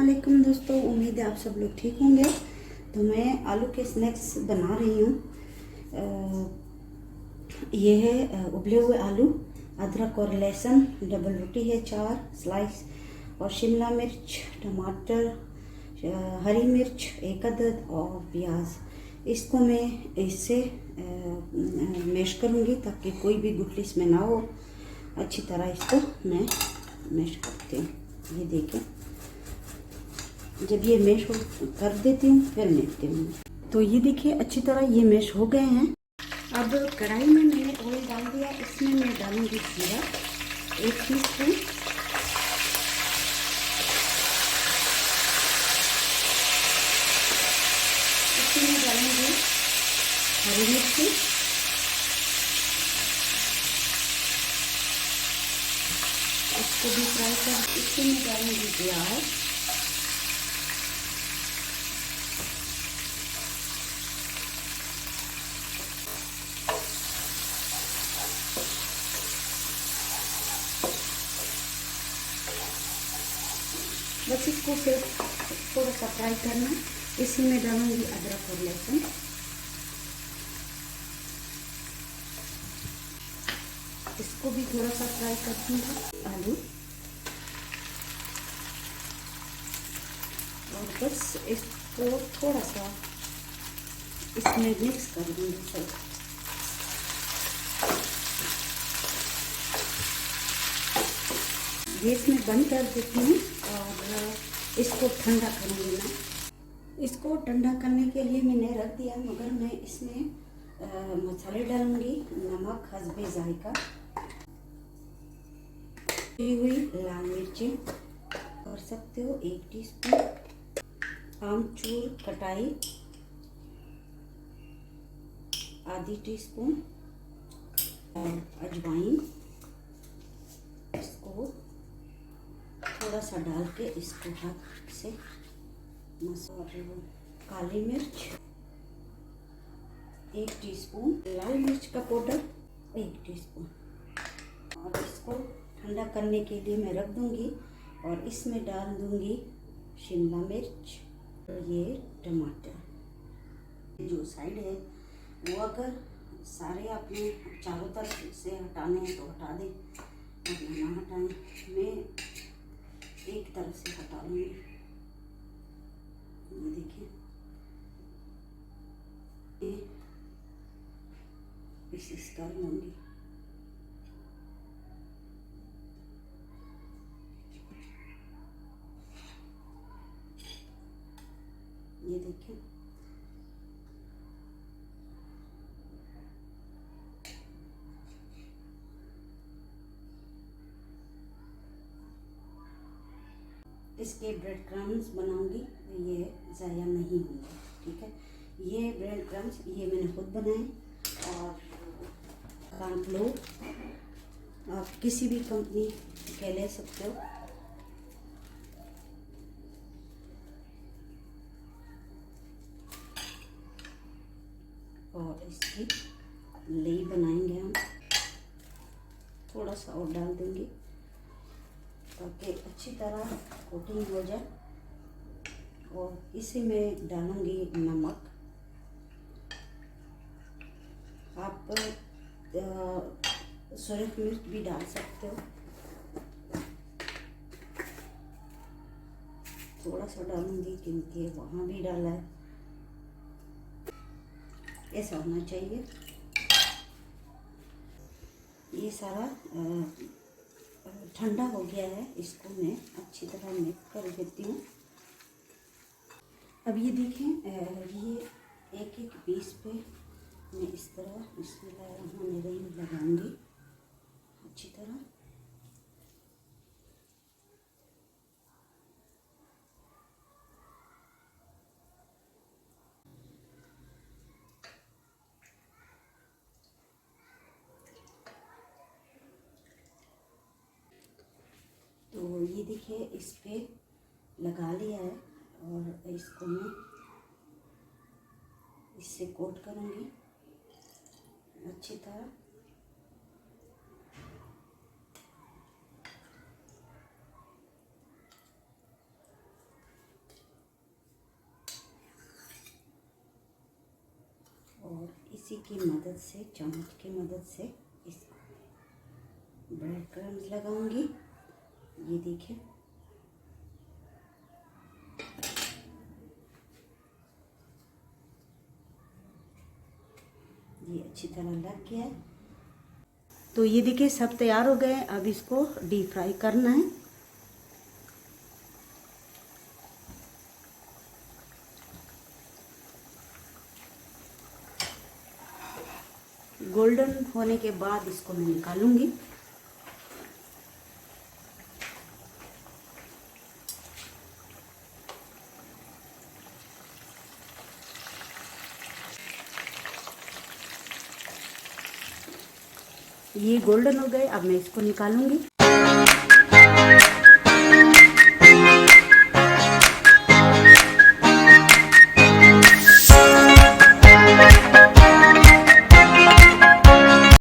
वालेकुम दोस्तों, उम्मीद है आप सब लोग ठीक होंगे। तो मैं आलू के स्नैक्स बना रही हूँ। ये है उबले हुए आलू, अदरक और लहसुन, डबल रोटी है 4 स्लाइस, और शिमला मिर्च, टमाटर, हरी मिर्च 1 अदद और प्याज। इसको मैं इससे मैश करूँगी ताकि कोई भी गुठली इसमें ना हो। अच्छी तरह इसको मैं मैश करती हूँ। ये देखें, जब ये मैश कर देती हूँ फिर मिलती हूँ। तो ये देखिए अच्छी तरह ये मैश हो गए हैं। अब कढ़ाई में मैंने ऑयल डाल दिया, इसमें मैं डालूंगी जीरा 1 टीस्पून, इसमें मैं डालूंगी हरी मिर्ची, इसको भी फ्राई कर, इसमें मैं डालूंगी प्याज, बस इसको सिर्फ थोड़ा सा फ्राई करना। इसी में डालूंगी अदरक और लहसुन, इसको भी थोड़ा सा फ्राई कर दूंगा। आलू, और बस इसको थोड़ा सा इसमें मिक्स कर दूंगी सब। गैस में बंद कर देती हूँ और इसको ठंडा करूँगी मैं। इसको ठंडा करने के लिए मैंने रख दिया, मगर मैं इसमें मसाले डालूंगी। नमक हस्बे जायका, कुटी हुई लाल मिर्ची कर सकते हो 1 टीस्पून, आमचूर कटाई आधी टीस्पून, और अजवाइन, इसको थोड़ा सा डाल के इसको हाथ से मसाला। काली मिर्च 1 टीस्पून, लाल मिर्च का पाउडर 1 टीस्पून, और इसको ठंडा करने के लिए मैं रख दूंगी। और इसमें डाल दूंगी शिमला मिर्च और ये टमाटर। जो साइड है वो अगर सारे आपने चारों तरफ से हटाने हैं तो हटा दें, अगर ना हटाएं मैं एक तरफ से हटा लूँगी। ये देखिए, ये पीसेस कर लूँगी। ये देखिए, इसके ब्रेड क्रम्स बनाऊंगी, ये ज़ाया नहीं होंगे। ठीक है, ये ब्रेड क्रम्स ये मैंने खुद बनाए, और कॉर्नफ्लोर आप किसी भी कंपनी के ले सकते हो। और इसकी लेई बनाएंगे हम, थोड़ा सा और डाल देंगे ताकि अच्छी तरह कोटिंग हो जाए। और इसी में डालूंगी नमक। आप सुरख मिर्च भी डाल सकते हो, थोड़ा सा डालूंगी क्योंकि वहाँ भी डाला है। ऐसा होना चाहिए। ये सारा ठंडा हो गया है, इसको मैं अच्छी तरह मिक्स कर देती हूँ। अब ये देखें, ये एक पीस पे मैं इस तरह बिस्मिल्लाहिर्रहमानिर्रहीम लगाऊंगी अच्छी तरह। तो ये देखिए इस पे लगा लिया है, और इसको मैं इससे कोट करूँगी अच्छी तरह। इसी की मदद से, चम्मच की मदद से इसको ब्रेड क्रम्स लगाऊंगी। ये देखिए, ये अच्छी तरह लग गया है। तो ये देखिए सब तैयार हो गए। अब इसको डीप फ्राई करना है। गोल्डन होने के बाद इसको मैं निकालूंगी। ये गोल्डन हो गए, अब मैं इसको निकालूंगी।